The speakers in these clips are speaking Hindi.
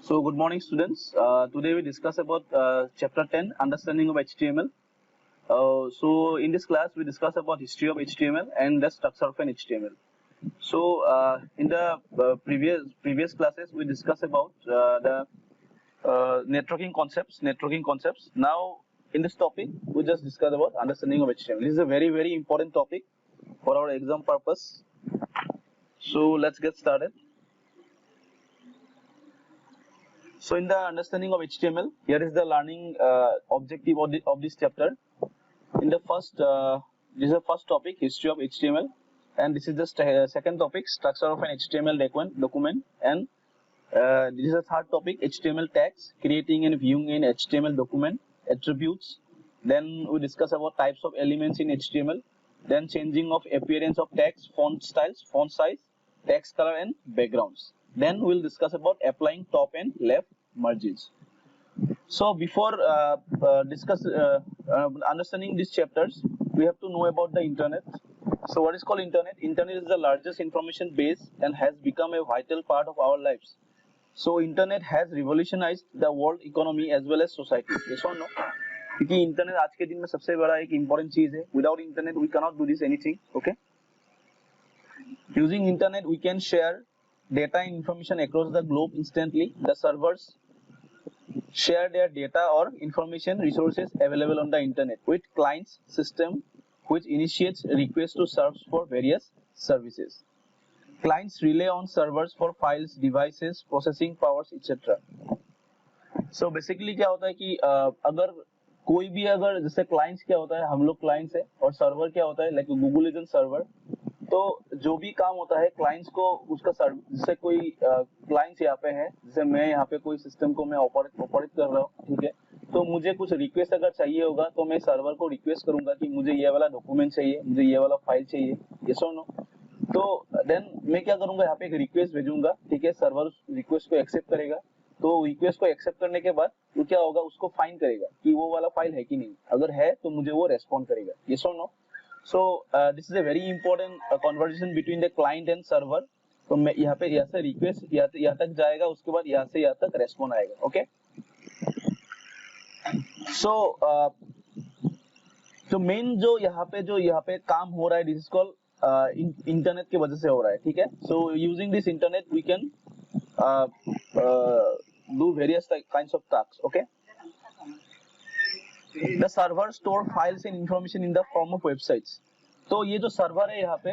So good morning students. Today we discuss about chapter 10 understanding of HTML. So in this class we discuss about history of HTML and the structure of an HTML. So in the previous classes we discuss about the networking concepts. Now in this topic we just discuss about understanding of HTML. This is a very important topic for our exam purpose. So let's get started. So in the understanding of HTML, here is the learning objective of this chapter. In the first, this is the first topic, history of HTML, and this is the second topic, structure of an HTML document, and this is the third topic, HTML tags, creating and viewing an HTML document, attributes. Then we discuss about types of elements in HTML, then changing of appearance of tags, font styles, font size, text color, and backgrounds. Then we'll discuss about applying top and left merges. So before understanding these chapters, we have to know about the internet. So what is called internet? Internet is the largest information base and has become a vital part of our lives. So internet has revolutionized the world economy as well as society. Yes or no? क्योंकि इंटरनेट आज के दिन में सबसे बड़ा एक इम्पोर्टेंट चीज है. Without internet we cannot do this anything. Okay? Using internet we can share data and information across the globe instantly. The servers share their data or information resources available on the internet with clients system which initiates requests to servers for various services. Clients rely on servers for files, devices, processing powers, etc. So basically क्या होता है कि अगर कोई भी अगर जैसे क्लाइंट्स क्या होता है, हम लोग क्लाइंट्स है, और सर्वर क्या होता है, like Google is an server. तो जो भी काम होता है क्लाइंट्स को उसका जैसे कोई क्लाइंट्स यहाँ पे है, जैसे मैं यहाँ पे कोई सिस्टम को मैं ऑपरेट कर रहा हूँ, ठीक है. तो मुझे कुछ रिक्वेस्ट अगर चाहिए होगा तो मैं सर्वर को रिक्वेस्ट करूंगा कि मुझे ये वाला डॉक्यूमेंट चाहिए, मुझे ये वाला फाइल चाहिए, यस और नो. तो देन मैं क्या करूंगा, यहाँ पे एक रिक्वेस्ट भेजूंगा, ठीक है. सर्वर रिक्वेस्ट को एक्सेप्ट करेगा. तो रिक्वेस्ट को एक्सेप्ट करने के बाद वो क्या होगा, उसको फाइंड करेगा कि वो वाला फाइल है कि नहीं. अगर है तो मुझे वो रेस्पॉन्ड करेगा, यस और no. So this is a very important conversation between the client and server. तो मैं यहाँ पे यहाँ से रिक्वेस्ट यहाँ तक जाएगा, उसके बाद यहाँ से यहाँ तक रेस्पॉन्ड आएगा. ओके. सो तो मेन जो यहाँ पे काम हो रहा है, दिस इज कॉल्ड इंटरनेट की वजह से हो रहा है, ठीक है. So using this internet we can do various kinds of tasks. Okay. The server store files and information in the form of websites. तो ये जो सर्वर है यहाँ पे,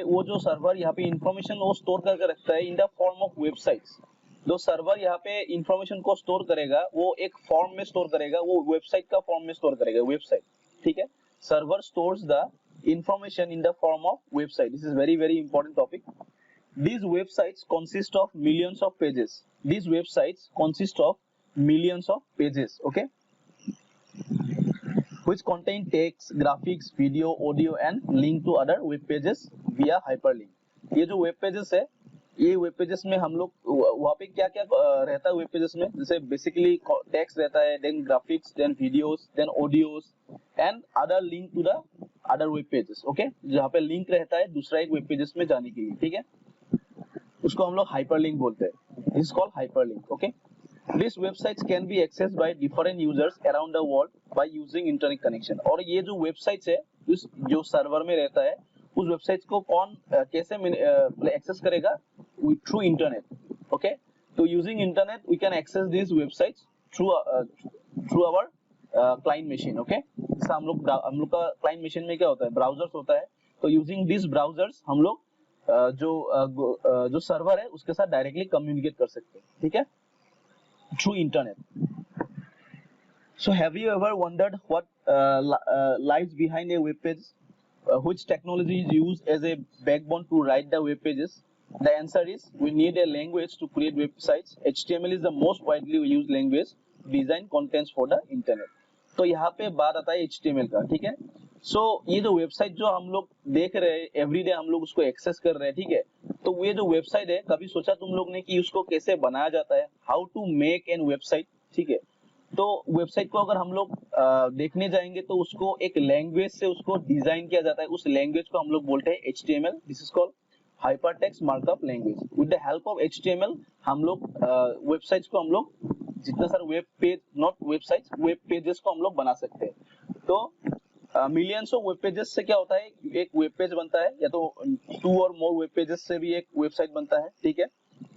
वो जो सर्वर यहाँ पे इंफॉर्मेशन वो स्टोर करके रखता है in the form of websites. जो सर्वर यहाँ पे इंफॉर्मेशन को स्टोर करेगा वो एक फॉर्म में स्टोर करेगा, वो वेबसाइट का फॉर्म में स्टोर करेगा, वेबसाइट, ठीक है. Server stores the information in the form of website. This is very important topic. These websites consist of millions of pages. These websites consist of millions of pages, okay, which contain text, graphics, video, audio and link to other web pages via hyperlink. ये जो web pages है, ये web pages में हम लोग वहाँ पे क्या क्या रहता है web pages में, जैसे basically text रहता है, then graphics, then videos, then audios and other link to the other web pages, okay, जहाँ पे link रहता है दूसरा एक web pages में जाने के लिए, ठीक है. उसको हम लोग हाइपरलिंक बोलते हैं. This is called hyperlink. Okay. This websites can be accessed by different users around the world by using internet connection. और ये जो वेबसाइट्स है जो सर्वर में रहता है, उस वेबसाइट्स को कौन कैसे एक्सेस करेगा, थ्रू इंटरनेट. ओके. तो using internet we can access this websites through our client machine. Okay. जैसे हम लोग का क्लाइंट मशीन में क्या होता है, ब्राउजर्स होता है. तो यूजिंग दिस ब्राउजर्स हम लोग जो सर्वर है उसके साथ डायरेक्टली कम्युनिकेट कर सकते हैं, ठीक है, through internet. So have you ever wondered what lies behind a web page, which technology is used as a backbone to write the web pages? The answer is we need a language to create websites. HTML is the most widely used language design contents for the internet. तो यहाँ पे बात आता है HTML का, ठीक है. सो ये जो वेबसाइट जो हम लोग देख रहे हैं एवरीडे, हम लोग उसको एक्सेस कर रहे हैं, ठीक है. तो ये जो वेबसाइट है, कभी सोचा तुम लोग ने कि उसको कैसे बनाया जाता है, how to make an website, ठीक है. तो वेबसाइट को अगर हम लोग देखने जाएंगे तो उसको एक लैंग्वेज से उसको डिजाइन किया जाता है. उस लैंग्वेज को हम लोग बोलते हैं HTML. This is called hypertext markup language. With the help of HTML हम लोग वेबसाइट्स को हम लोग जितना सारा web page, not websites, web pages को हम लोग बना सकते हैं। तो मिलियंस ऑफ वेब पेजेस से क्या होता है, एक वेब पेज बनता है, या तो 2 और मोर वेब पेजेस से भी एक वेबसाइट बनता है, ठीक है।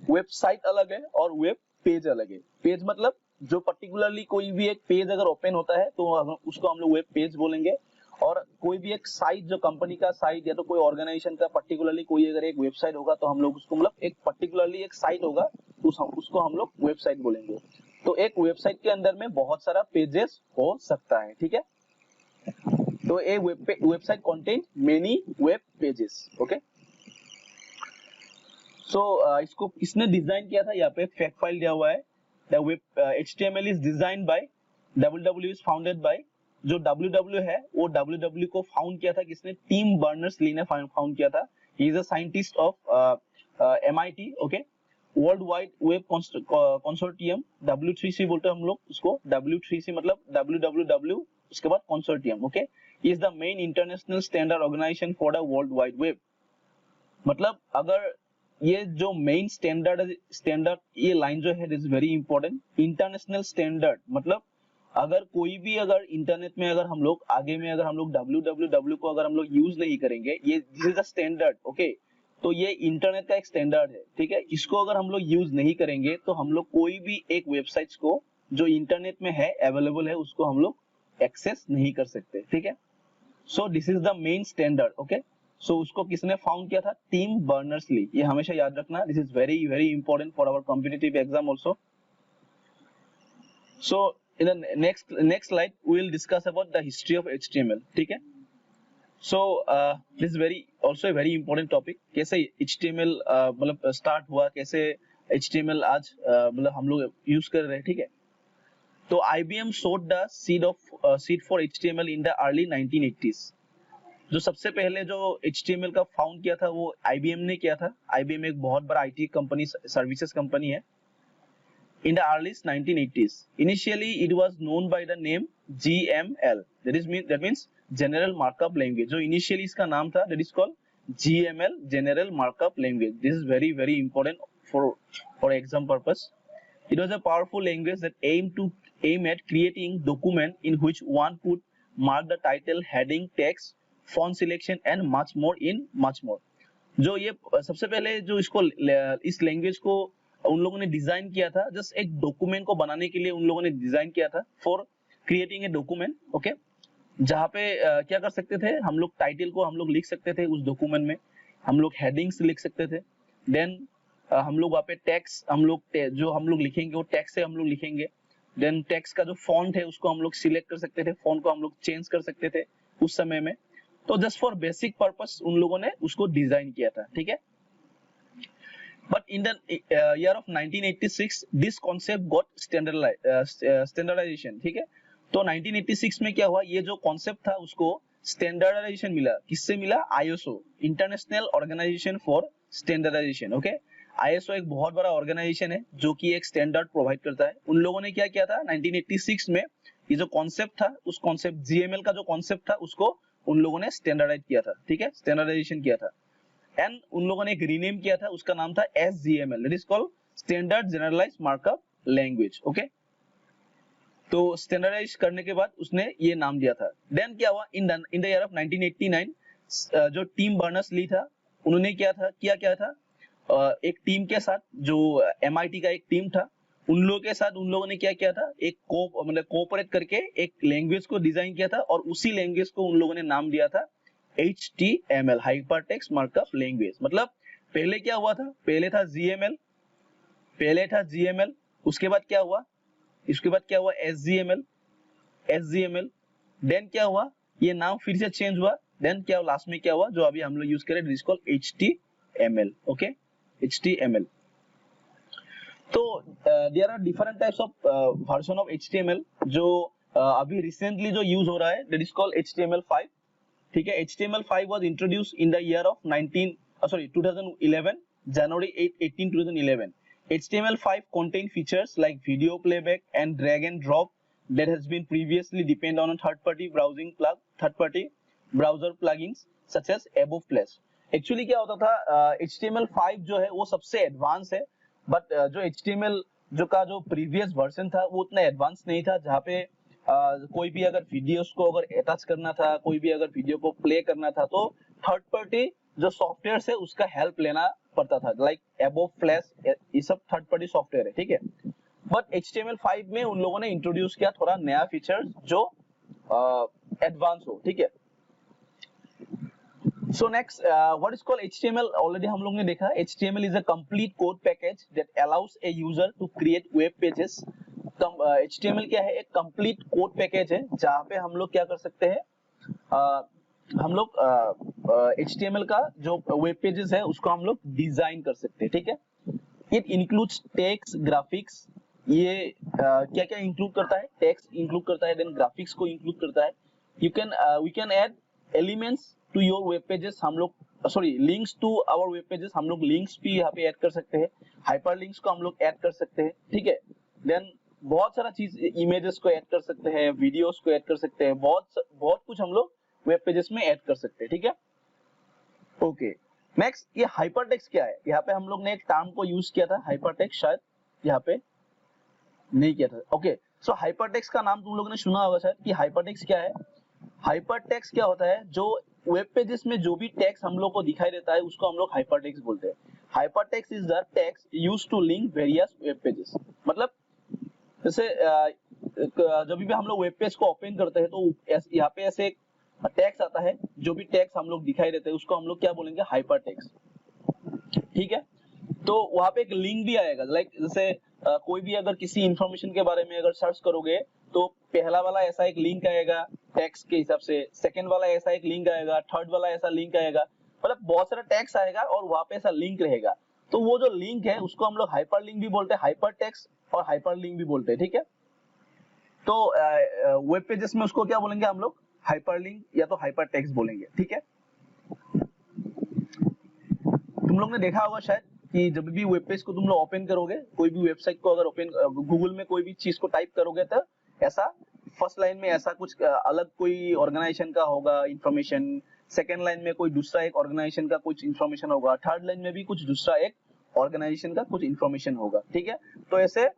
वेबसाइट अलग है और वेब पेज अलग है। पेज मतलब जो पर्टिकुलरली कोई भी एक पेज अगर ओपन होता है तो उसको हम लोग वेब पेज बोलेंगे, और कोई भी एक साइट, जो कंपनी का साइट या तो कोई ऑर्गेनाइजेशन का पर्टिकुलरली कोई अगर एक वेबसाइट होगा तो हम लोग उसको, मतलब एक पर्टिकुलरली एक साइट होगा तो उसको हम लोग वेबसाइट बोलेंगे। तो एक वेबसाइट के अंदर में बहुत सारा पेजेस हो सकता है, ठीक है। तो a website contain many web pages, okay. So इसको किसने डिजाइन किया था, यहाँ पे फैक्ट फाइल दिया हुआ है। The web HTML is designed bye, www is founded by, जो www है वो www को फाउंड किया था किसने, टिम बर्नर्स-ली ने फाउंड किया था। He is a scientist of MIT, okay. World wide web consortium, W3C बोलते हैं हम लोग उसको। W3C मतलब www उसके बाद consortium, okay. Is the main international standard organization for the world wide web. मतलब अगर ये जो मेन स्टैंडर्ड ये लाइन जो है is very important. International standard मतलब अगर कोई भी, अगर इंटरनेट में अगर हम लोग आगे में अगर हम लोग www को अगर हम लोग यूज नहीं करेंगे, ये this is a standard, okay. तो ये इंटरनेट का एक स्टैंडर्ड है, ठीक है। इसको अगर हम लोग यूज नहीं करेंगे तो हम लोग कोई भी एक वेबसाइट्स को जो इंटरनेट में है, अवेलेबल है, उसको हम लोग एक्सेस नहीं कर सकते, ठीक है। So this is the main standard, okay. So उसको किसने फाउंड किया था, टिम बर्नर्स-ली। ये हमेशा याद रखना, this is very very important for our competitive exam also. So in the next slide we will discuss about the history of HTML, ठीक है। So this very also a very important topic. कैसे HTML मतलब स्टार्ट हुआ, कैसे HTML आज मतलब हम लोग यूज कर रहे हैं, ठीक है। तो IBM sowed the seed for HTML in the early 1980s। जो सबसे पहले जो HTML का फाउंड किया था वो IBM ने किया था। IBM एक बहुत बड़ा IT कंपनी, सर्विसेज कंपनी है। In the early 1980s, initially it was known by the name GML, that means General Markup Language। जो initially इसका नाम था that is called GML, General Markup Language। This is very very important for exam purpose। It was a powerful language that aim at creating document in which one could mark the title, heading, text, font selection and much more। जो ये सबसे पहले जो इसको इस लैंग्वेज को उन लोगों ने डिजाइन किया था, जस्ट एक डॉक्यूमेंट को बनाने के लिए उन लोगों ने डिजाइन किया था, for creating a document, okay. जहाँ पे क्या कर सकते थे हम लोग, टाइटल को हम लोग लिख सकते थे उस डॉक्यूमेंट में, हम लोग हेडिंग्स लिख सकते थे, देन हम लोग वहाँ पे टेक्स्ट हम लोग लिखेंगे वो टेक्स्ट से हम लोग लिखेंगे, देन टेक्स्ट का जो फॉन्ट है उसको हम लोग सिलेक्ट कर सकते थे, फॉन्ट को हम लोग चेंज कर सकते थे उस समय में। तो जस्ट फॉर बेसिक पर्पस उन लोगों ने उसको डिजाइन किया था, ठीक है। But in the year of 1986 this concept got standardization, ठीक है। तो 1986 में क्या हुआ, ये जो कॉन्सेप्ट था उसको स्टैंडर्डाइजेशन मिला। किससे मिला, ISO, international organization for standardization, okay. ISO एक बहुत बड़ा ऑर्गेनाइजेशन है जो कि एक स्टैंडर्ड प्रोवाइड करता है। उन लोगों ने क्या किया था 1986 में, ये जो कॉन्सेप्ट था, उस कॉन्सेप्ट GML का जो कॉन्सेप्ट था उसको उन लोगों ने स्टैंडर्डाइज किया था, ठीक है, स्टैंडर्डाइजेशन किया था। एंड उन लोगों ने एक रीनेम किया था, उसका नाम था SGML, that is called standard generalized markup language, okay. तो स्टैंडर्डाइज करने के बाद उसने ये नाम दिया था। देन क्या हुआ, इन द ईयर ऑफ 1989 जो टिम बर्नर्स-ली था, उन्होंने क्या था एक टीम के साथ, जो MIT का एक टीम था, उन लोगों के साथ उन लोगों ने क्या किया था, एक कोऑपरेट करके एक लैंग्वेज को डिजाइन किया था, और उसी लैंग्वेज को उन लोगों ने नाम दिया था HTML, हाइपरटेक्स्ट मार्कअप लैंग्वेज। मतलब पहले क्या हुआ था, पहले था GML, उसके बाद क्या हुआ SGML, देन क्या हुआ, ये नाम फिर से चेंज हुआ, देन क्या लास्ट में क्या हुआ, जो अभी हम लोग यूज करें, this called HTML, okay, HTML। तो there are different types of version of HTML जो अभी रिसेंटली जो यूज हो रहा है, दैट इज कॉल्ड HTML5, ठीक है। HTML5 was introduced in the year of 2011, January 18, 2011। HTML5 contain features like video playback and drag and drop that has been previously depend on third-party browser plugins such as above Flash। Actually क्या होता था, HTML5 जो है वो सबसे एडवांस है, बट जो HTML जो प्रीवियस वर्जन था वो उतना एडवांस नहीं था, जहाँ पे कोई भी अगर वीडियोस को अगर अटैच करना था, कोई भी अगर वीडियो को प्ले करना था, तो थर्ड पार्टी जो सॉफ्टवेयर है उसका हेल्प लेना पड़ता था, लाइक एबो, फ्लैश, ये सब थर्ड पार्टी सॉफ्टवेयर है, ठीक है। बट HTML5 में उन लोगों ने इंट्रोड्यूस किया थोड़ा नया फीचर जो एडवांस हो, ठीक है। So next, what is called HTML? Already हम लोग ने देखा, HTML is a complete code package that allows a user to create web pages. HTML क्या है? एक complete code package है जहाँ पे हम लोग क्या कर सकते हैं, हम लोग HTML का जो वेब पेजेस है उसको हम लोग डिजाइन कर सकते हैं, ठीक है। It includes text, graphics. ये क्या क्या इंक्लूड करता है? टेक्स्ट इंक्लूड करता है, देन ग्राफिक्स को इंक्लूड करता है। We can add elements to your web pages, हम लोग sorry links to our web pages, हम लोग लिंक्स भी यहाँ पे ऐड कर सकते हैं, हाइपर लिंक्स को हम लोग ऐड कर सकते हैं, ठीक है। देन बहुत सारा चीज, इमेजेस को ऐड कर सकते हैं, वीडियोस को ऐड कर सकते हैं, बहुत कुछ हम लोग वेब पेजेस में ऐड कर सकते हैं, ठीक है। ओके, नेक्स्ट ये हाइपरटेक्स्ट क्या है? यहाँ पे हम लोग ने एक टर्म को यूज किया था, हाइपरटेक्स्ट, शायद यहाँ पे नहीं किया था। ओके, सो हाइपरटेक्स्ट का नाम तुम लोगों ने सुना होगा शायद कि हाइपरटेक्स्ट क्या है। हाइपरटेक्स्ट क्या होता है? जो वेब पेजेस में जो भी टेक्स्ट हम लोग को दिखाई देता है उसको हम लोग हाइपरटेक्स्ट बोलते हैं। Hypertext is the text used to link various web pages. मतलब जैसे जब भी हम लोग वेब पेज को ओपन करते हैं तो यहाँ पे ऐसे एक टेक्स्ट आता है, जो भी टेक्स्ट हम लोग दिखाई देते हैं उसको हम लोग क्या बोलेंगे? हाइपरटेक्स्ट, ठीक है। तो वहां पे एक लिंक भी आएगा, लाइक जैसे कोई भी अगर किसी इंफॉर्मेशन के बारे में अगर सर्च करोगे तो पहला वाला ऐसा एक लिंक आएगा टेक्स्ट के हिसाब से, सेकंड वाला ऐसा एक लिंक आएगा, थर्ड वाला ऐसा लिंक आएगा, मतलब बहुत सारा टेक्स्ट आएगा और वहां पे ऐसा लिंक रहेगा। तो वो जो लिंक है उसको हम लोग हाइपर लिंक भी बोलते हैं, हाइपर टेक्स्ट और हाइपर लिंक भी बोलते हैं, ठीक है। तो वेब पेजेस में उसको क्या बोलेंगे हम लोग? हाइपर लिंक या तो हाइपर टेक्स्ट बोलेंगे, ठीक है। तुम लोग ने देखा होगा शायद कि जब भी वेब पेज को तुम लोग ओपन करोगे, कोई भी वेबसाइट को अगर ओपन गूगल में कोई भी चीज को टाइप करोगे तो ऐसा फर्स्ट लाइन में ऐसा कुछ अलग कोई ऑर्गेनाइजेशन का होगा इंफॉर्मेशन, सेकंड लाइन में कोई दूसरा एक ऑर्गेनाइजेशन का कुछ इंफॉर्मेशन होगा, थर्ड लाइन में भी कुछ दूसरा एक ऑर्गेनाइजेशन का कुछ इंफॉर्मेशन होगा, ठीक है। तो ऐसे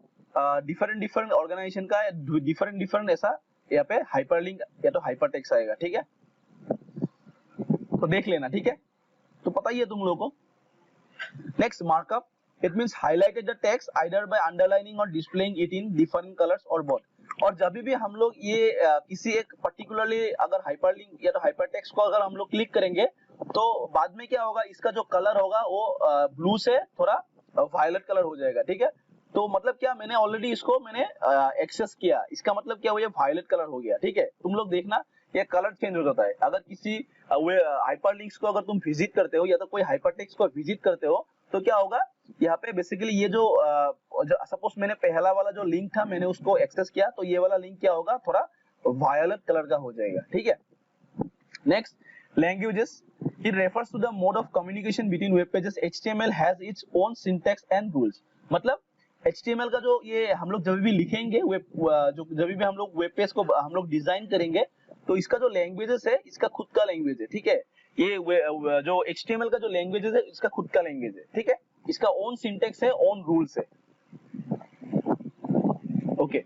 डिफरेंट ऑर्गेनाइजेशन का डिफरेंट ऐसा यहाँ पे हाइपरलिंक या तो हाइपरटेक्स्ट आएगा, ठीक है। तो देख लेना, ठीक है। तो पता ही है तुम लोगों को। Next, markup. It means highlighted the text either by underlining or displaying it in different colors or both. और जब भी हम लोग ये किसी एक पर्टिकुलरली अगर हाइपरलिंक या तो हाइपरटेक्स्ट को अगर हम लोग क्लिक करेंगे तो बाद में क्या होगा? इसका जो कलर होगा वो ब्लू से थोड़ा वायलेट कलर हो जाएगा, ठीक है। तो मतलब क्या, मैंने ऑलरेडी इसको एक्सेस किया, इसका मतलब क्या, वो ये वायलेट कलर हो गया, ठीक है। तुम लोग देखना ये कलर चेंज हो जाता है अगर किसी हाइपरलिंक्स को अगर तुम विजिट करते हो या तो कोई हाइपरटेक्स्ट को विजिट करते हो तो क्या होगा? यहाँ पे बेसिकली ये जो सपोज मैंने पहला वाला जो लिंक था मैंने उसको एक्सेस किया तो ये वाला लिंक क्या होगा? थोड़ा वायलेट कलर का हो जाएगा, ठीक है। Next, languages. It refers to the mode of communication between web pages. HTML has its own syntax and rules. मतलब HTML का जो ये हम लोग जब भी लिखेंगे जब भी हम लोग वेब पेज को हम लोग डिजाइन करेंगे तो इसका जो लैंग्वेजेस है इसका खुद का लैंग्वेज है, ठीक है। ये जो HTML का जो लैंग्वेजेस है इसका खुद का लैंग्वेज है, ठीक है। इसका ओन सिंटेक्स है, ओन रूल्स है, ओके।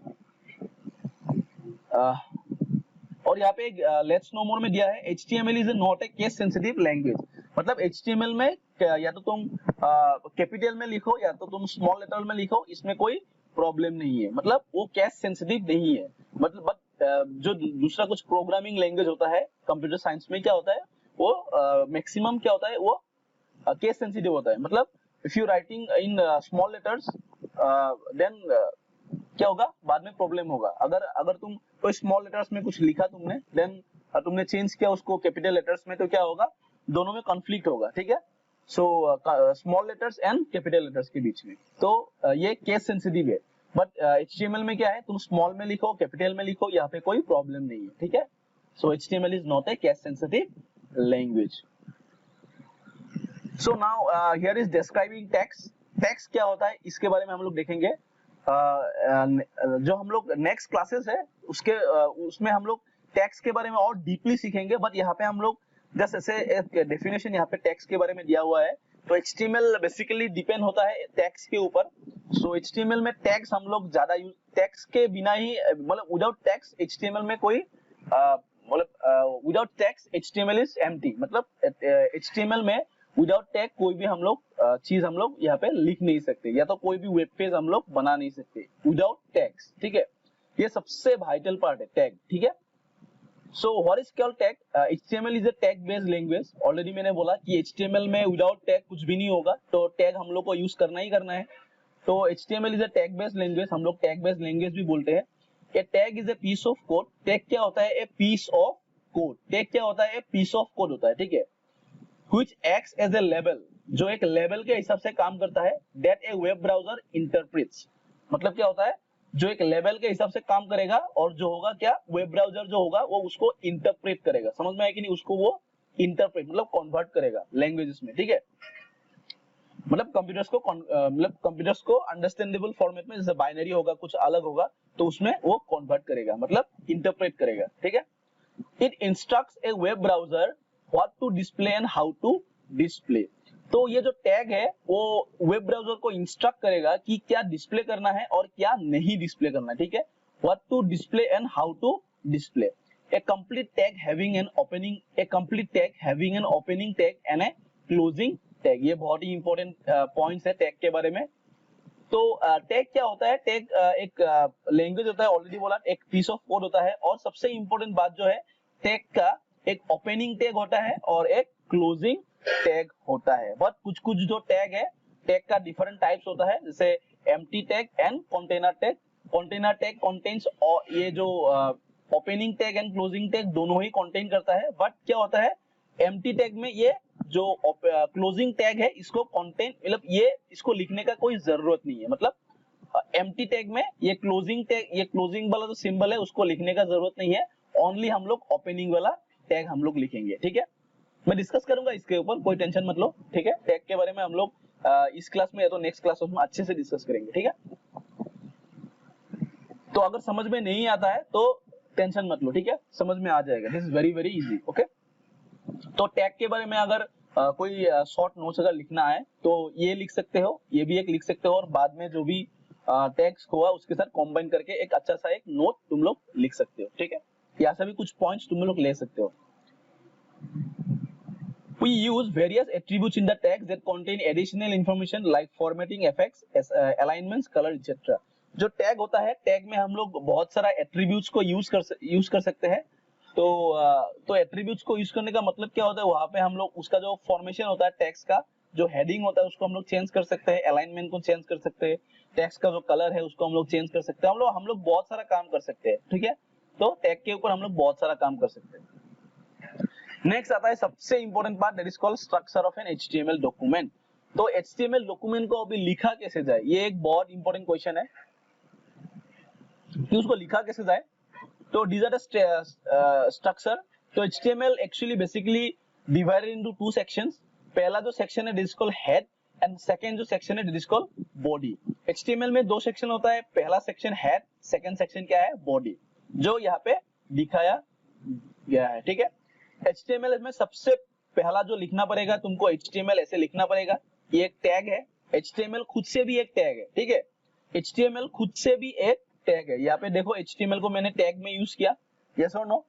और यहाँ पे लेट्स नो मोर में दिया है HTML is not a case sensitive language. मतलब HTML में या तो तुम कैपिटल में लिखो या तो तुम स्मॉल लेटर में लिखो, इसमें कोई प्रॉब्लम नहीं है, मतलब वो केस सेंसिटिव नहीं है। मतलब जो दूसरा कुछ प्रोग्रामिंग लैंग्वेज होता है कंप्यूटर साइंस में क्या होता है वो मैक्सिमम क्या होता है वो केस सेंसिटिव होता है। मतलब if you writing in small letters then क्या होगा? बाद में प्रॉब्लम होगा। अगर तुम कोई स्मॉल लेटर्स में कुछ लिखा तुमने देन तुमने चेंज किया उसको कैपिटल लेटर्स में तो क्या होगा? दोनों में कॉन्फ्लिक्ट होगा, ठीक है। So small letters and capital letters के बीच में तो ये केस सेंसिटिव है। बट HTML में क्या है? तुम स्मॉल में लिखो कैपिटल में लिखो, यहाँ पे कोई प्रॉब्लम नहीं है, ठीक है। सो HTML is not a case sensitive language. So now here is describing text. Text क्या होता है इसके बारे में हम लोग देखेंगे। जो हम लोग नेक्स्ट क्लासेस है उसमें हम लोग टेक्स्ट के बारे में और डीपली सीखेंगे। बट यहाँ पे हम लोग जस्ट ऐसे एक डेफिनेशन यहाँ पे टैग्स के बारे में दिया हुआ है। तो HTML बेसिकली डिपेंड होता है टैग्स के ऊपर। सो HTML में टैग्स हम लोग ज्यादा यूज, टैग्स के बिना ही मतलब विदाउट टैग्स HTML में कोई मतलब without tags HTML is empty, मतलब HTML में विदाउट टैग कोई भी हम लोग चीज हम लोग यहाँ पे लिख नहीं सकते, या तो कोई भी वेब पेज हम लोग बना नहीं सकते विदाउट टैग्स, ठीक है। ये सबसे वाइटल पार्ट है टैग, ठीक है। So what is called tag? HTML is a tag based language. Already मैंने बोला कि HTML में विदाउट टैग कुछ भी नहीं होगा, तो टैग हम लोग को यूज करना ही करना है। तो HTML is a tag based language, हम लोग टैग बेस्ड लैंग्वेज भी बोलते हैं। A tag is a piece of code. Tag क्या होता है? A piece of code. Tag क्या होता है? ए पीस ऑफ कोड होता है, ठीक है। Which acts as a label, जो एक लेबल के हिसाब से काम करता है। That a web browser interprets, मतलब क्या होता है? जो एक लेबल के हिसाब से काम करेगा और जो होगा क्या, वेब ब्राउजर जो होगा वो उसको इंटरप्रेट करेगा। समझ में आया कि नहीं? उसको वो इंटरप्रेट मतलब कन्वर्ट करेगा लैंग्वेजेस में, ठीक है। मतलब कंप्यूटर्स को अंडरस्टैंडेबल फॉर्मेट में, जैसे बाइनरी होगा कुछ अलग होगा तो उसमें वो कन्वर्ट करेगा, मतलब इंटरप्रेट करेगा, ठीक है। It instructs a web browser what to display and how to display. तो ये जो टैग है वो वेब ब्राउजर को इंस्ट्रक्ट करेगा कि क्या डिस्प्ले करना है और क्या नहीं डिस्प्ले करना है, ठीक है। What to display and how to display. A complete tag having an opening, a complete tag having an opening tag and a closing tag. ये बहुत ही इंपॉर्टेंट पॉइंट्स है टैग के बारे में। तो टैग क्या होता है? टैग एक लैंग्वेज होता है, ऑलरेडी बोला, एक पीस ऑफ कोड होता है। और सबसे इंपॉर्टेंट बात जो है, टैग का एक ओपनिंग टैग होता है और एक क्लोजिंग टैग होता है। बट कुछ कुछ जो टैग है, टैग का डिफरेंट टाइप्स होता है, जैसे empty tag and container tag. Container tag contains, और ये जो opening tag and closing tag दोनों ही कंटेन करता है। बट क्या होता है, एम्प्टी टैग में ये जो क्लोजिंग टैग है इसको कंटेन, मतलब ये इसको लिखने का कोई जरूरत नहीं है। मतलब एम्प्टी टैग में ये क्लोजिंग टैग, ये क्लोजिंग वाला जो सिंबल है उसको लिखने का जरूरत नहीं है। ओनली हम लोग ओपनिंग वाला टैग हम लोग लिखेंगे, ठीक है। मैं डिस्कस करूंगा इसके ऊपर, कोई टेंशन मत लो, ठीक है। टैग के बारे में हम लोग इस क्लास में या तो नेक्स्ट क्लास में अच्छे से डिस्कस करेंगे, ठीक है। तो अगर समझ में नहीं आता है तो टेंशन मत लो, ठीक है, समझ में आ जाएगा। This is very very easy, okay. तो टैग के बारे में अगर कोई शॉर्ट नोट्स अगर लिखना है तो ये लिख सकते हो, ये भी एक लिख सकते हो, और बाद में जो भी टैग्स हुआ उसके साथ कंबाइन करके एक अच्छा सा एक नोट तुम लोग लिख सकते हो, ठीक है। यहाँ से भी कुछ पॉइंट्स तुम लोग ले सकते हो। We use various attributes in the tags that contain additional information like formatting, effects, alignments, color, etc. जो टैग होता है, टैग में हम लोग बहुत सारा एट्रीब्यूट्स को यूज कर सकते हैं। तो एट्रीब्यूट्स को यूज करने का मतलब क्या होता है, वहां पे हम लोग उसका जो फॉर्मेशन होता है टैग्स का, जो हेडिंग होता है उसको हम लोग चेंज कर सकते हैं, अलाइनमेंट को चेंज कर सकते हैं, टैग्स का जो कलर है उसको हम लोग चेंज कर सकते हैं। हम लोग बहुत सारा काम कर सकते हैं, ठीक है। तो टैग के ऊपर हम लोग बहुत सारा काम कर सकते हैं। नेक्स्ट आता है सबसे important part, that is called structure of an HTML document. तो HTML डॉक्यूमेंट को अभी लिखा कैसे जाए, ये एक बहुत इंपॉर्टेंट क्वेश्चन है कि उसको लिखा कैसे जाए। तो डिजायर स्ट्रक्चर, तो HTML actually basically divided into two sections. पहला जो सेक्शन है this called head and second जो सेक्शन है दिस कॉल्ड बॉडी। HTML में दो सेक्शन होता है, पहला सेक्शन हेड, सेकंड सेक्शन क्या है, बॉडी, जो यहाँ पे दिखाया गया है, ठीक है। HTML में सबसे पहला जो लिखना पड़ेगा तुमको, HTML ऐसे लिखना पड़ेगा, ये एक टैग है। HTML खुद से भी एक टैग है, ठीक है। HTML खुद से भी एक टैग है। यहाँ पे देखो HTML को मैंने टैग में यूज किया, यस और नो।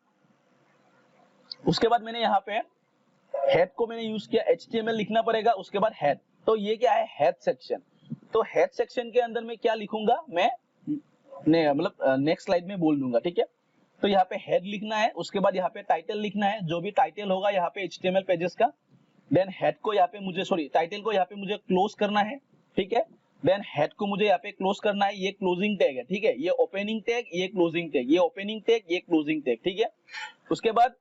उसके बाद मैंने यहाँ पे हेड को मैंने यूज किया, HTML लिखना पड़ेगा, उसके बाद हेड। तो ये क्या है, हेड सेक्शन। तो हेड सेक्शन के अंदर मैं क्या लिखूंगा, मैं मतलब नेक्स्ट स्लाइड में बोल दूंगा, ठीक है। तो यहाँ पे हेड लिखना है, उसके बाद यहाँ पे टाइटल लिखना है, जो भी टाइटल होगा यहाँ पे HTML पेजेस का। देन हेड को यहाँ पे मुझे, टाइटल को यहाँ पे मुझे क्लोज करना है, ठीक है। देन हेड को मुझे यहाँ पे क्लोज करना है, ये क्लोजिंग टैग है, ठीक है। ये ओपनिंग टैग, ये क्लोजिंग टैग, ये ओपनिंग टैग, ये क्लोजिंग टैग, ठीक है। उसके बाद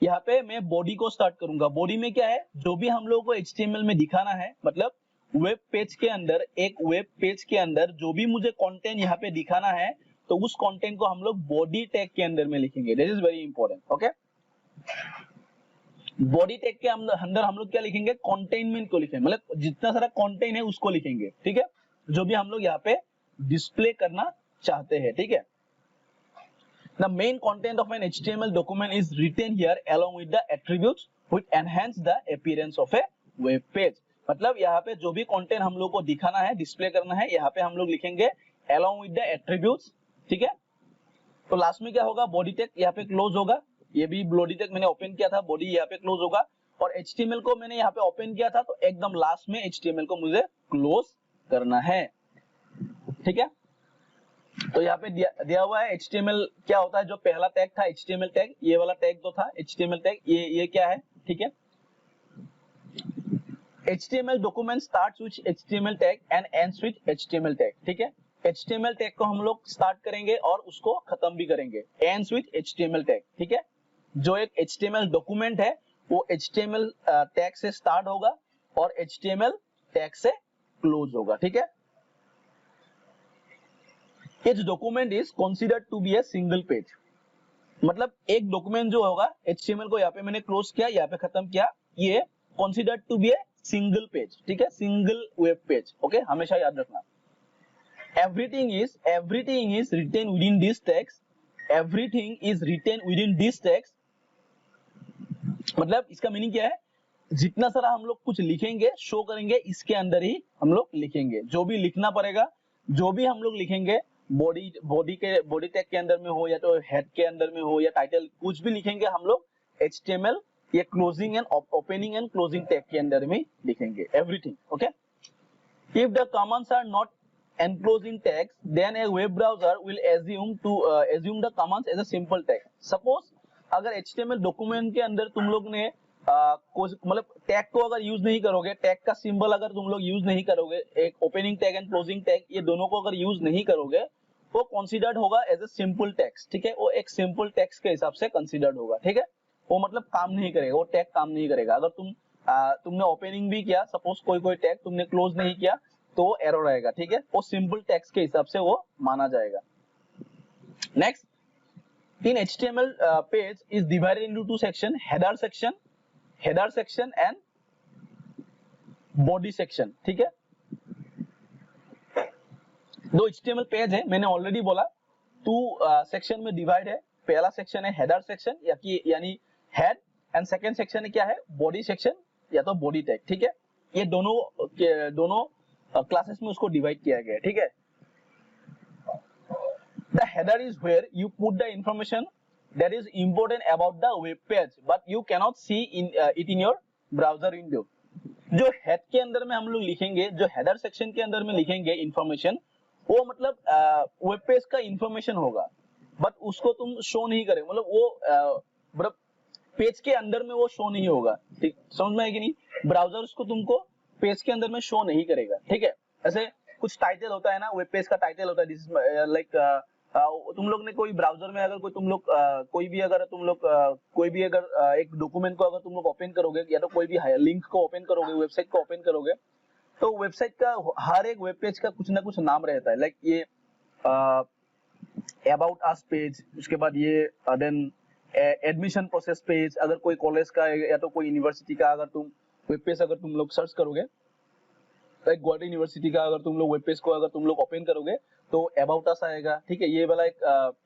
यहाँ पे मैं बॉडी को स्टार्ट करूंगा। बॉडी में क्या है, जो भी हम लोगों को HTML में दिखाना है, मतलब वेब पेज के अंदर, एक वेब पेज के अंदर जो भी मुझे कंटेंट यहाँ पे दिखाना है, तो उस कंटेंट को हम लोग बॉडी टैग के अंदर में लिखेंगे। That is very important, okay. Body tag के अंदर हम लोग क्या लिखेंगे, कंटेनमेंट को लिखेंगे, मतलब जितना सारा कंटेंट है उसको लिखेंगे, ठीक है, जो भी हम लोग यहाँ पे डिस्प्ले करना चाहते हैं, ठीक है। The main content of an HTML document is written here along with the attributes which enhance the appearance of a web page। मतलब यहाँ पे जो भी कंटेंट हम लोग को दिखाना है, डिस्प्ले करना है, यहाँ पे हम लोग लिखेंगे along with the attributes, ठीक है। तो लास्ट में क्या होगा, बॉडी टैग यहाँ पे क्लोज होगा, ये भी बॉडी टैग मैंने ओपन किया था, बॉडी यहाँ पे क्लोज होगा, और HTML को मैंने यहाँ पे ओपन किया था, तो एकदम लास्ट में HTML को मुझे क्लोज करना है, ठीक है। तो यहाँ पे दिया हुआ है HTML क्या होता है, जो पहला टैग था HTML टैग, ये वाला टैग जो था HTML टैग, ये क्या है, ठीक है। HTML document starts with HTML tag and ends with HTML tag, ठीक है। HTML tag को हम लोग स्टार्ट करेंगे और उसको खत्म भी करेंगे, ends with HTML tag, ठीक है। जो एक HTML डॉक्यूमेंट है वो HTML टैग से स्टार्ट होगा और HTML टैग से क्लोज होगा, ठीक है। Each document is considered to be a single page, मतलब एक डॉक्यूमेंट जो होगा, HTML को यहाँ पे मैंने क्लोज किया, यहाँ पे खत्म किया, ये considered to be a single page, ठीक है, सिंगल वेब पेज, ओके, हमेशा याद रखना। Everything is written within this tags, everything is written within this tags, मतलब इसका मीनिंग क्या है, जितना सारा हम लोग कुछ लिखेंगे, शो करेंगे, इसके अंदर ही हम लोग लिखेंगे, जो भी लिखना पड़ेगा, जो भी हम लोग लिखेंगे, बॉडी टैग के अंदर में हो, या तो हेड के अंदर में हो, या टाइटल, कुछ भी लिखेंगे हम लोग HTML ये closing and opening and closing tag के अंदर में लिखेंगे, everything, okay. If the commands are not enclosing tags, then a web browser will assume the commands as a simple tag। Suppose अगर HTML डॉक्यूमेंट के अंदर तुम लोग ने मतलब टैग को अगर यूज नहीं करोगे, टैग का सिंबल अगर तुम लोग यूज नहीं करोगे, एक opening tag and closing tag, ये दोनों को अगर यूज नहीं करोगे, वो कंसीडर्ड होगा एज ए सिंपल टेक्स्ट, ठीक है। वो एक सिंपल टेक्स्ट के हिसाब से कंसीडर्ड होगा, ठीक है। वो मतलब काम नहीं करेगा, वो टैग काम नहीं करेगा। अगर तुमने ओपनिंग भी किया, सपोज कोई टैग तुमने क्लोज नहीं किया, तो वो एरर आएगा, ठीक है। वो सिंपल टेक्स्ट के हिसाब से वो माना जाएगा। Next, in HTML page is divided into two section, header section and body section, ठीक है। दो HTML पेज है, मैंने ऑलरेडी बोला, टू सेक्शन में डिवाइड है। पहला सेक्शन है हेडर सेक्शन, यानी हेड, एंड सेकंड सेक्शन क्या है, बॉडी सेक्शन या तो बॉडी टैग, ठीक है। ये दोनों क्लासेस में उसको डिवाइड किया गया है, ठीक है। The header is where you put the information that is important about the web page, but you cannot see it in your browser window। जो हेड के अंदर में हम लोग लिखेंगे, जो हेडर सेक्शन के अंदर में लिखेंगे इंफॉर्मेशन, वो मतलब वेब पेज का इंफॉर्मेशन होगा, बट उसको तुम शो नहीं करेंगे, मतलब वो मतलब पेज के अंदर में वो शो नहीं होगा, ठीक, समझ में है कि नहीं। ब्राउजर उसको तुमको पेज के अंदर में शो नहीं करेगा, ठीक है। ऐसे कुछ टाइटल होता है ना, वेब पेज का टाइटल होता है, दिस लाइक तुम लोग ने कोई ब्राउजर में अगर कोई भी अगर एक डॉक्यूमेंट को अगर तुम लोग ओपन करोगे, या तो कोई भी लिंक को ओपन करोगे, वेबसाइट को ओपन करोगे, तो वेबसाइट का हर एक वेब पेज का कुछ ना कुछ नाम रहता है, लाइक ये अबाउट अस पेज, उसके बाद ये देन एडमिशन प्रोसेस पेज, अगर कोई कॉलेज का या तो कोई यूनिवर्सिटी का अगर तुम वेब पेज अगर तुम लोग सर्च करोगे, लाइक गुवाहाटी यूनिवर्सिटी का अगर तुम लोग वेब पेज को अगर तुम लोग ओपन करोगे, तो अबाउट अस आएगा, ठीक है, ये वाला एक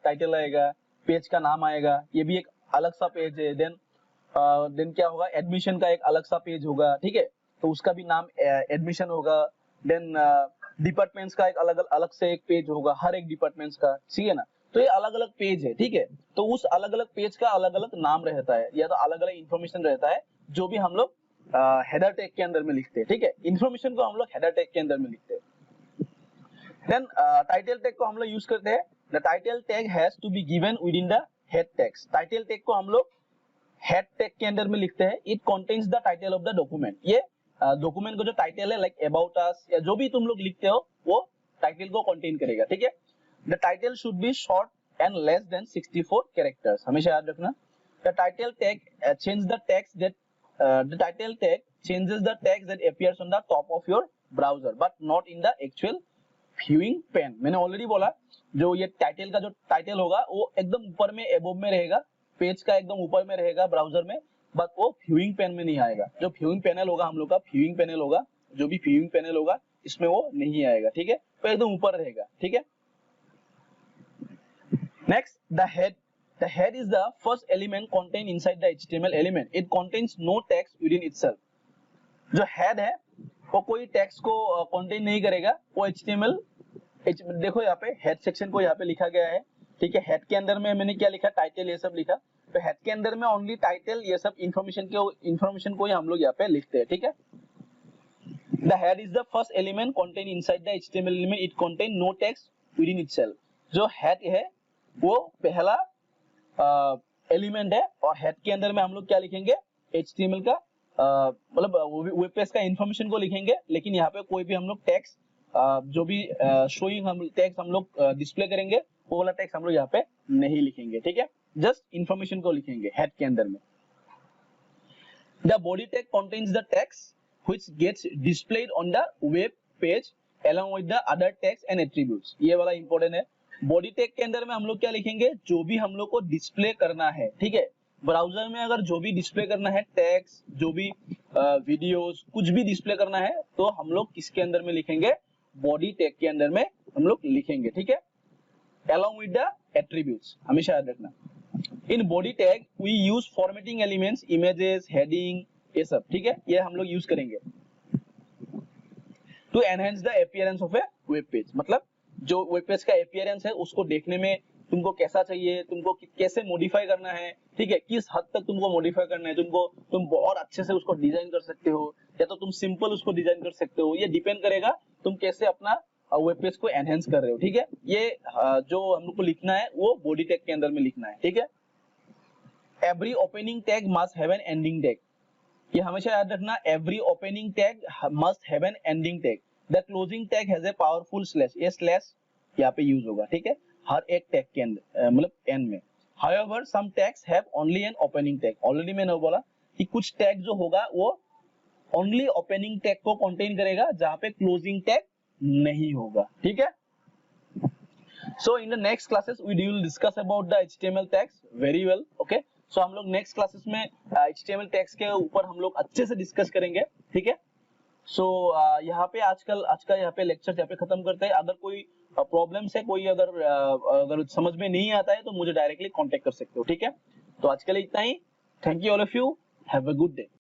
टाइटल आएगा, पेज का नाम आएगा, ये भी एक अलग सा पेज है। देन क्या होगा, एडमिशन का एक अलग सा पेज होगा, ठीक है, तो उसका भी नाम एडमिशन होगा। देन डिपार्टमेंट्स का एक अलग से एक पेज होगा, हर एक डिपार्टमेंट्स का, ठीक है ना। तो ये अलग अलग पेज है, ठीक है। तो उस अलग अलग पेज का अलग अलग नाम रहता है, या तो अलग अलग इंफॉर्मेशन रहता है, जो भी हम लोग हेडर टैग के अंदर में लिखते हैं, ठीक है। इंफॉर्मेशन को हम लोग हेडर टैग के अंदर में लिखते हैं। देन टाइटल टैग को हम लोग यूज करते हैं। The title tag has to be given within the head tags. Title tag को हम लोग हेड टैग के अंदर में लिखते हैं। It contains the title of the document. ये डॉक्यूमेंट को जो टाइटल है, लाइक अबाउट अस या जो भी तुम लोग लिखते हो, वो टाइटल को कंटेन करेगा, ठीक है। The title should be short and less than 64 characters, हमेशा याद रखना। The title tag change the text that the title tag changes the text that appears on the top of your browser but not in the actual viewing pane। मैंने ऑलरेडी बोला, जो ये टाइटल का जो टाइटल होगा वो एकदम ऊपर में एबोव में रहेगा, पेज का एकदम ऊपर में रहेगा ब्राउजर में, बट वो व्यूइंग पेन में नहीं आएगा। जो व्यूइंग पैनल होगा हम लोग का, व्यूइंग पैनल होगा, जो भी व्यूइंग पैनल होगा, इसमें वो नहीं आएगा, ठीक है, तो एकदम ऊपर रहेगा, ठीक है। Next, the head The head is the first element contained inside the HTML element. It contains no text within itself. जो head है वो कोई text को contain नहीं करेगा, वो HTML देखो यहाँ पे head section को यहाँ पे लिखा गया है, ठीक है। head के अंदर में मैंने क्या लिखा, टाइटल ये सब लिखा, तो head के अंदर में ओनली टाइटल ये सब इंफॉर्मेशन को ही हम लोग यहाँ पे लिखते हैं, ठीक है। The head is the first element contained inside the HTML element. It contain no text within itself. जो head है वो पहला एलिमेंट है और हेड के अंदर में हम लोग क्या लिखेंगे, HTML का मतलब वेब पेज का इंफॉर्मेशन को लिखेंगे, लेकिन यहाँ पे कोई भी हम लोग टेक्स्ट जो भी शोइंग हम टेक्स्ट हम लोग डिस्प्ले करेंगे वो वाला टेक्स्ट हम लोग यहाँ पे नहीं लिखेंगे, ठीक है। जस्ट इंफॉर्मेशन को लिखेंगे हेड के अंदर में। The body tag contains the text which gets displayed on the web page along with the other text and attributes। ये वाला इंपॉर्टेंट है। बॉडी टैग के अंदर में हम लोग क्या लिखेंगे, जो भी हम लोग को डिस्प्ले करना है, ठीक है। ब्राउजर में अगर जो भी डिस्प्ले करना है टेक्स्ट, जो भी वीडियोस, कुछ भी डिस्प्ले करना है तो हम लोग किसके अंदर में लिखेंगे, बॉडी टैग के अंदर में हम लोग लिखेंगे, ठीक है। along with the attributes, हमेशा याद रखना। In body tag we use formatting elements, images, heading, ये सब, ठीक है, ये हम लोग यूज करेंगे to enhance the appearance of a web page. मतलब जो वेब पेज का अपीयरेंस है उसको देखने में तुमको कैसा चाहिए, तुमको कैसे मॉडिफाई करना है, ठीक है, किस हद तक तुमको मॉडिफाई करना है, तुम बहुत अच्छे से उसको डिजाइन कर सकते हो या तो तुम सिंपल उसको डिजाइन कर सकते हो, ये डिपेंड करेगा तुम कैसे अपना वेब पेज को एनहांस कर रहे हो, ठीक है। ये जो हम लोग को लिखना है वो बॉडी टैग के अंदर में लिखना है, ठीक है। Every opening tag must have an ending tag, ये हमेशा याद रखना। Every opening tag must have an ending tag. The closing tag has a powerful slash, ये स्लैश यहाँ पे यूज होगा, ठीक है, हर एक टैग के अंदर मतलब एंड में। However, some tags have only an opening tag। Already मैंने बोला कि कुछ टैग जो होगा वो ओनली ओपनिंग टैग को कंटेन करेगा, जहां पे क्लोजिंग टैग नहीं होगा, ठीक है। So in the next classes we will discuss about the HTML tags very well, okay. So हम लोग नेक्स्ट क्लासेस में HTML टैग्स के ऊपर हम लोग अच्छे से डिस्कस करेंगे, ठीक है। सो यहाँ पे आज का यहाँ पे लेक्चर यहाँ पे खत्म करते हैं। अगर कोई प्रॉब्लम्स है, कोई अगर समझ में नहीं आता है तो मुझे डायरेक्टली कांटेक्ट कर सकते हो, ठीक है। तो आज के लिए इतना ही। Thank you all of you, have a good day.